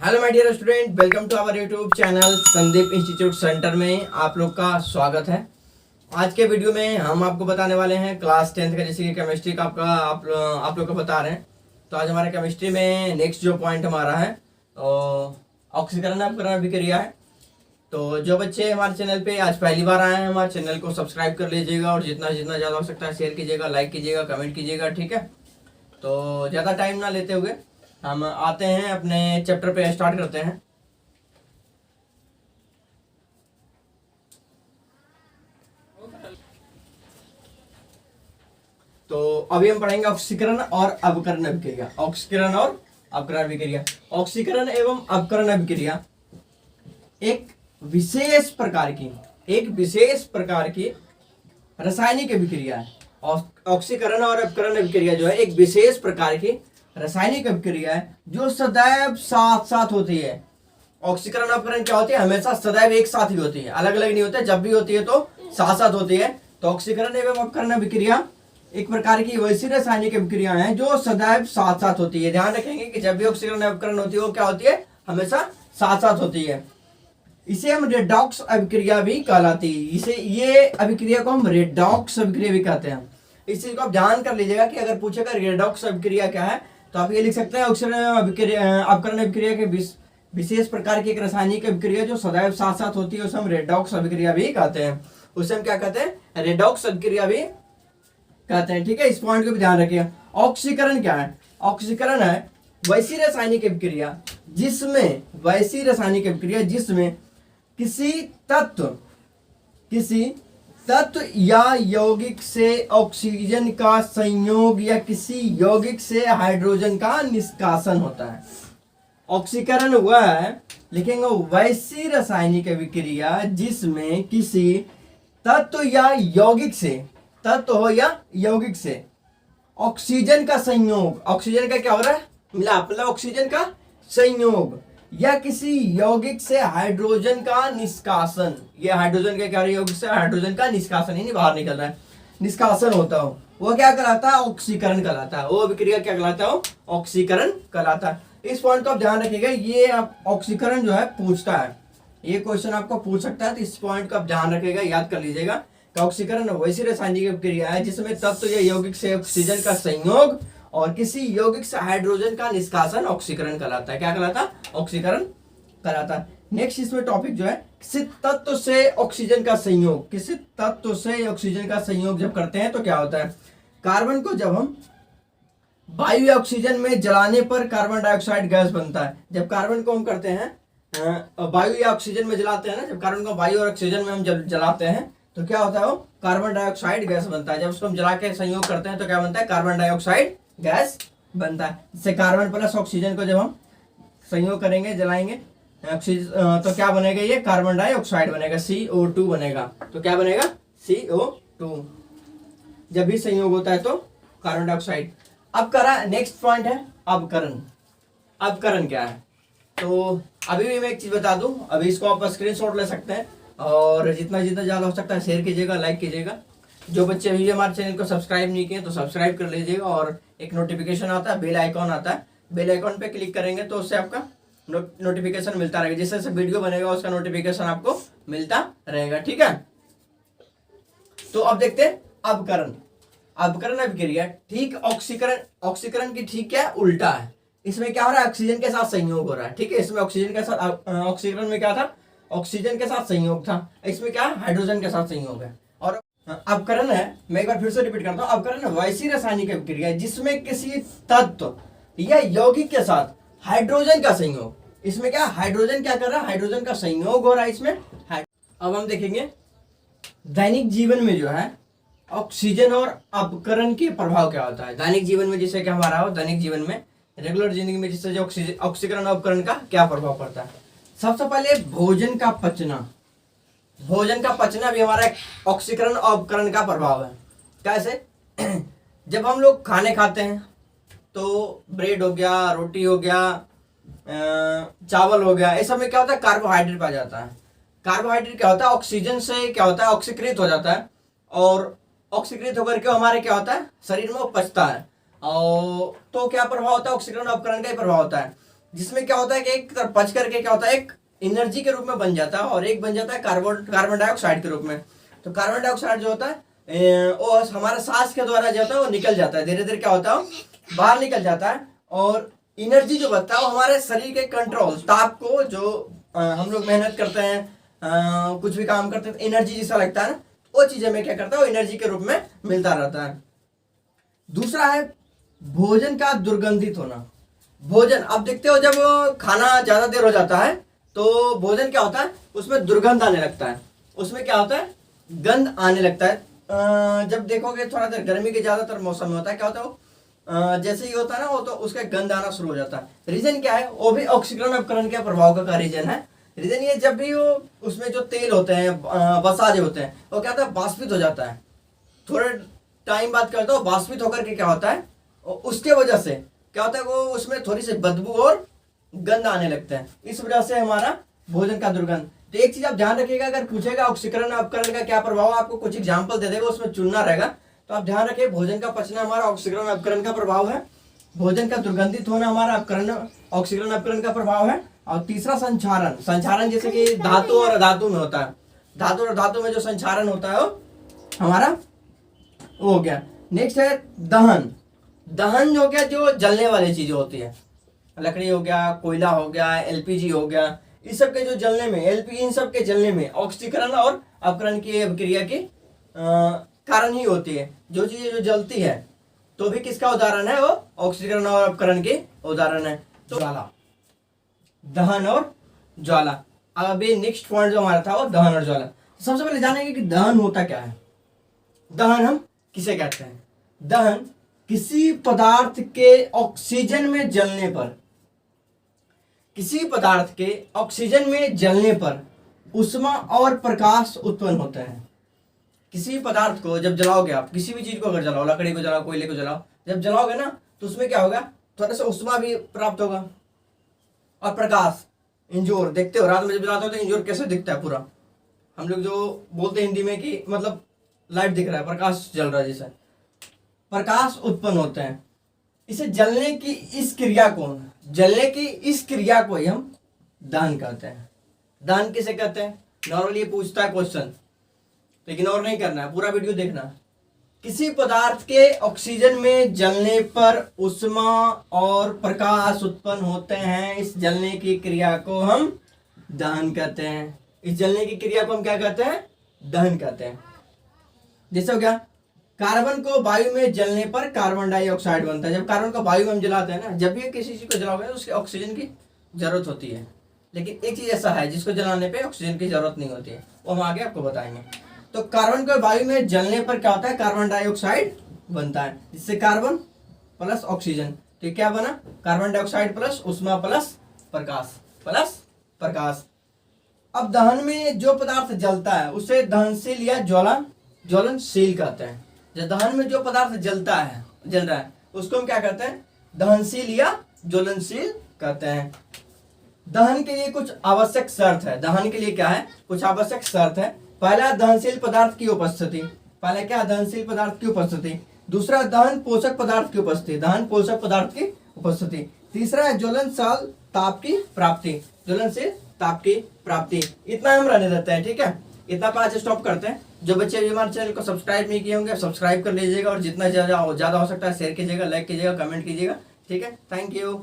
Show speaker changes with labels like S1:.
S1: Hello my dear student, welcome to our YouTube channel Sandeep institute centre में आप लोग का स्वागत है। आज के वीडियो में हम आपको बताने वाले हैं क्लास 10th का, जैसे कि केमिस्ट्री का आप लोग को बता रहे हैं। तो आज हमारे केमिस्ट्री में नेक्स्ट जो पॉइंट हमारा है ऑक्सीकरण अपकरण अभिक्रिया है। तो जो बच्चे हमारे चैनल पे आज पहली बार आए हैं, हमारे चैनल को सब्सक्राइब कर लीजिएगा और जितना जितना ज़्यादा हो सकता है शेयर कीजिएगा, लाइक कीजिएगा, कमेंट कीजिएगा, ठीक है। तो ज़्यादा टाइम ना लेते हुए हम आते हैं अपने चैप्टर पे, स्टार्ट करते हैं। तो अभी हम पढ़ेंगे ऑक्सीकरण और अपकरण अभिक्रिया। ऑक्सीकरण और अपकरण अभिक्रिया। ऑक्सीकरण एवं अपकरण अभिक्रिया एक विशेष प्रकार की रासायनिक अभिक्रिया है। ऑक्सीकरण और अपकरण अभिक्रिया जो है एक विशेष प्रकार की रासायनिक अभिक्रिया है जो सदैव साथ साथ होती है। ऑक्सीकरण अपकरण क्या होती है? हमेशा सदैव एक साथ ही होती है, अलग अलग नहीं होता। जब भी होती है तो साथ साथ होती है। तो ऑक्सीकरण एवं अपकरण अभिक्रिया एक प्रकार की वैसी रासायनिक अभिक्रिया है जो सदैव साथ साथ होती है। ध्यान रखेंगे कि जब भी ऑक्सीकरण अपकरण होती है वो क्या होती है? हमेशा साथ साथ होती है। इसे हम रेडॉक्स अभिक्रिया भी कहलाती है। इसे ये अभिक्रिया को हम रेडॉक्स अभिक्रिया भी कहते हैं। इस चीज को आप ध्यान कर लीजिएगा कि अगर पूछेगा रेडॉक्स अभिक्रिया क्या है तो आप ये लिख सकते हैं ऑक्सीकरण अपकरण अभिक्रिया के विशेष प्रकार की एक रासायनिक अभिक्रिया जो सदैव साथ साथ होती है, उसे हम रेडॉक्स अभिक्रिया भी कहते हैं। उसे हम क्या कहते हैं? रेडॉक्स अभिक्रिया भी कहते हैं, ठीक है। इस पॉइंट को भी ध्यान रखिए। ऑक्सीकरण क्या है? ऑक्सीकरण है वैसी रासायनिक अभिक्रिया जिसमें किसी तत्व या यौगिक से ऑक्सीजन का संयोग या किसी यौगिक से हाइड्रोजन का निष्कासन होता है। ऑक्सीकरण हुआ है, लिखेंगे वैसी रासायनिक अभिक्रिया जिसमें किसी तत्व या यौगिक से ऑक्सीजन का संयोग, ऑक्सीजन का क्या हो रहा है? मिलाप, मतलब ऑक्सीजन का संयोग या किसी यौगिक से हाइड्रोजन का निष्कासन। ये हाइड्रोजन का क्या? यौगिक से हाइड्रोजन का निष्कासन, यानी बाहर निकल रहा है, निष्कासन होता हो, वो क्या कहलाता है? ऑक्सीकरण कहलाता है। वो अभिक्रिया क्या कहलाता है? ऑक्सीकरण कहलाता है। इस पॉइंट को आप ध्यान रखिएगा। ये आप ऑक्सीकरण जो है पूछता है, ये क्वेश्चन आपको पूछ सकता है, तो इस पॉइंट को आप ध्यान रखिएगा, याद कर लीजिएगा। ऑक्सीकरण वैसी रासायनिक अभिक्रिया है जिसमें तत्व या यौगिक से ऑक्सीजन का संयोग और किसी यौगिक से हाइड्रोजन का निष्कासन ऑक्सीकरण कहलाता है। क्या कहलाता? ऑक्सीकरण कहलाता है। नेक्स्ट इसमें टॉपिक जो है किसी तत्व से ऑक्सीजन का संयोग। किसी तत्व से ऑक्सीजन का संयोग जब करते हैं तो क्या होता है? कार्बन को जब हम वायु या ऑक्सीजन में जलाने पर कार्बन डाइऑक्साइड गैस बनता है। जब कार्बन को हम करते हैं वायु या ऑक्सीजन में जलाते हैं ना, जब कार्बन को वायु और ऑक्सीजन में हम जलाते हैं तो क्या होता है? वो कार्बन डाइऑक्साइड गैस बनता है। जब उसको हम जला के संयोग करते हैं तो क्या बनता है? कार्बन डाइऑक्साइड गैस बनता है। जैसे कार्बन प्लस ऑक्सीजन को जब हम संयोग करेंगे, जलाएंगे तो क्या बनेगा? ये कार्बन डाइऑक्साइड बनेगा, CO2 बनेगा। तो क्या बनेगा? CO2। जब भी संयोग होता है तो कार्बन डाइऑक्साइड। अब करा नेक्स्ट पॉइंट है अपकरण। अपकरण क्या है? तो अभी भी मैं एक चीज बता दूं, अभी इसको आप स्क्रीनशॉट ले सकते हैं और जितना जितना ज्यादा हो सकता है शेयर कीजिएगा, लाइक कीजिएगा। जो बच्चे अभी हमारे चैनल को सब्सक्राइब नहीं किए तो सब्सक्राइब कर लीजिएगा और एक नोटिफिकेशन आता है, बेल आइकॉन आता है, बेल आइकॉन पे क्लिक करेंगे तो उससे आपका नोटिफिकेशन मिलता रहेगा। जैसे जैसे वीडियो बनेगा उसका नोटिफिकेशन आपको मिलता रहेगा, ठीक है। तो अब देखते हैं अपकरण। अपकरण अभिक्रिया ठीक ऑक्सीकरण की ठीक क्या उल्टा है। इसमें क्या हो रहा है? ऑक्सीजन के साथ संयोग हो रहा है, ठीक है। इसमें ऑक्सीजन के साथ, ऑक्सीकरण में क्या था? ऑक्सीजन के साथ संयोग था। इसमें क्या? हाइड्रोजन के साथ संयोग है। और अपकरण है, मैं एक बार फिर से रिपीट करता हूं, अपकरण वैसी रासायनिक अभिक्रिया है जिसमें किसी तत्व या यौगिक के साथ हाइड्रोजन का संयोग। इसमें क्या? हाइड्रोजन क्या कर रहा है? हाइड्रोजन का संयोग हो रहा है इसमें। अब हम देखेंगे दैनिक जीवन में जो है ऑक्सीजन और अपकरण के प्रभाव क्या होता है। दैनिक जीवन में जिससे क्या हमारा हो, दैनिक जीवन में रेगुलर जिंदगी में जिससे जो ऑक्सीकरण और अपकरण का क्या प्रभाव पड़ता है। सबसे पहले भोजन का पचना भी हमारा ऑक्सीकरण और अपकरण का प्रभाव है। कैसे? जब हम लोग खाने खाते हैं तो ब्रेड हो गया, रोटी हो गया, चावल हो गया, इस सब में क्या होता है? कार्बोहाइड्रेट पाया जाता है। कार्बोहाइड्रेट क्या होता है? ऑक्सीजन से क्या होता है? ऑक्सीकृत हो जाता है और ऑक्सीकृत होकर के हमारे क्या होता है? शरीर में वो पचता है। और तो क्या प्रभाव होता है? ऑक्सीकरण अपकरण का ही प्रभाव होता है। जिसमें क्या होता है कि एक तरफ बच करके क्या होता है, एक एनर्जी के रूप में बन जाता है और एक बन जाता है कार्बन डाइऑक्साइड के रूप में। तो कार्बन डाइऑक्साइड जो होता है वो हमारा सांस के द्वारा जो होता है वो निकल जाता है, धीरे धीरे क्या होता है बाहर निकल जाता है। और एनर्जी जो बचता है वो हमारे शरीर के कंट्रोल ताप को, जो हम लोग मेहनत करते हैं कुछ भी काम करते हैं एनर्जी जैसा लगता है ना, वो चीजें में क्या करता है वो एनर्जी के रूप में मिलता रहता है। दूसरा है भोजन का दुर्गंधित होना। भोजन, अब देखते हो जब खाना ज्यादा देर हो जाता है तो भोजन क्या होता है उसमें दुर्गंध आने लगता है, उसमें क्या होता है गंध आने लगता है। जब देखोगे थोड़ा देर गर्मी के ज्यादातर मौसम में होता है, क्या होता है वो जैसे ही होता है ना वो तो उसका गंध आना शुरू हो जाता है। रीजन क्या है, वो भी ऑक्सीकरण अपकरण के प्रभाव का रीजन है। रीजन ये जब भी वो उसमें जो तेल होते हैं वसा जो होते हैं वो क्या होता है बाष्पित हो जाता है, थोड़े टाइम बाद करता है बाष्पित होकर के क्या होता है उसके वजह से क्या होता है वो उसमें थोड़ी सी बदबू और गंध आने लगता है, इस वजह से हमारा भोजन का दुर्गंध। तो एक चीज आप ध्यान रखिएगा, अगर पूछेगा ऑक्सीकरण उपकरण का क्या प्रभाव, आपको कुछ एग्जांपल दे देगा उसमें चुनना रहेगा। तो आप ध्यान रखिए भोजन का पचना हमारा ऑक्सीकरण उपकरण का प्रभाव है, भोजन का दुर्गंधित होना हमारा ऑक्सीकरण उपकरण का प्रभाव है। और तीसरा संचारण, संचारण जैसे कि धातु और अधातु में होता है, धातु और धातु में जो संचारण होता है वो हमारा वो हो गया। नेक्स्ट है दहन। दहन हो गया जो जलने वाली चीजें होती है, लकड़ी हो गया, कोयला हो गया, एलपीजी हो गया, इस सब के जो जलने में एलपीजी इन सब के जलने में ऑक्सीकरण और अपकरण की अभिक्रिया के कारण ही होती है। जो चीजें जो जलती है तो भी किसका उदाहरण है वो ऑक्सीकरण और अपकरण के उदाहरण है। तो ज्वाला, दहन और ज्वाला। अभी नेक्स्ट पॉइंट जो हमारा था वो दहन और ज्वाला। सबसे पहले जानेंगे कि दहन होता क्या है। दहन हम किसे कहते हैं, दहन किसी पदार्थ के ऑक्सीजन में जलने पर, किसी पदार्थ के ऑक्सीजन में जलने पर उष्मा और प्रकाश उत्पन्न होते हैं। किसी पदार्थ को जब जलाओगे आप, किसी भी चीज को अगर जलाओ, लकड़ी को जलाओ, कोयले को जलाओ, जब जलाओगे ना तो उसमें क्या होगा थोड़ा सा उष्मा भी प्राप्त होगा और प्रकाश। इंजोर देखते हो रात में जब जलाते हो तो इंजोर कैसे दिखता है पूरा, हम लोग जो बोलते हैं हिंदी में कि मतलब लाइट दिख रहा है, प्रकाश जल रहा है, जैसे प्रकाश उत्पन्न होते हैं। इसे जलने की इस क्रिया को, जलने की इस क्रिया को ही हम दहन कहते हैं। दहन किसे कहते हैं, नॉर्मली पूछता है क्वेश्चन, तो इग्नोर नहीं करना है, पूरा वीडियो देखना। किसी पदार्थ के ऑक्सीजन में जलने पर उष्मा और प्रकाश उत्पन्न होते हैं, इस जलने की क्रिया को हम दहन कहते हैं। इस जलने की क्रिया को हम क्या कहते हैं, दहन कहते हैं। जैसे हो गया कार्बन को वायु में जलने पर कार्बन डाइऑक्साइड बनता है। जब कार्बन को वायु में हम जलाते हैं ना, जब भी किसी चीज को जलाओगे तो उसके ऑक्सीजन की जरूरत होती है, लेकिन एक चीज ऐसा है जिसको जलाने पे ऑक्सीजन की जरूरत नहीं होती है, वो हम आगे आपको बताएंगे। तो कार्बन को वायु में जलने पर क्या होता है, कार्बन डाइऑक्साइड बनता है, जिससे कार्बन प्लस ऑक्सीजन, तो ये क्या बना, कार्बन डाइऑक्साइड प्लस उष्मा प्लस प्रकाश। अब दहन में जो पदार्थ जलता है उसे दहनशील या ज्वलनशील कहते हैं। जो दहन में जो पदार्थ जल रहा है उसको हम क्या कहते हैं, दहनशील या ज्वलनशील कहते हैं। दहन के लिए कुछ आवश्यक शर्त है। दहन के लिए क्या है, कुछ आवश्यक शर्त है। पहला दहनशील पदार्थ की उपस्थिति, पहला क्या, दहनशील पदार्थ की उपस्थिति। दूसरा दहन पोषक पदार्थ की उपस्थिति, दहन पोषक पदार्थ की उपस्थिति। तीसरा है ज्वलनशील ताप की प्राप्ति, ज्वलनशील ताप की प्राप्ति। इतना हम रहने देते हैं, ठीक है, इतना पे आज स्टॉप करते हैं। जो बच्चे अभी हमारे चैनल को सब्सक्राइब नहीं किए होंगे सब्सक्राइब कर लीजिएगा, और जितना ज्यादा हो सकता है शेयर कीजिएगा, लाइक कीजिएगा, कमेंट कीजिएगा, ठीक है। Thank you.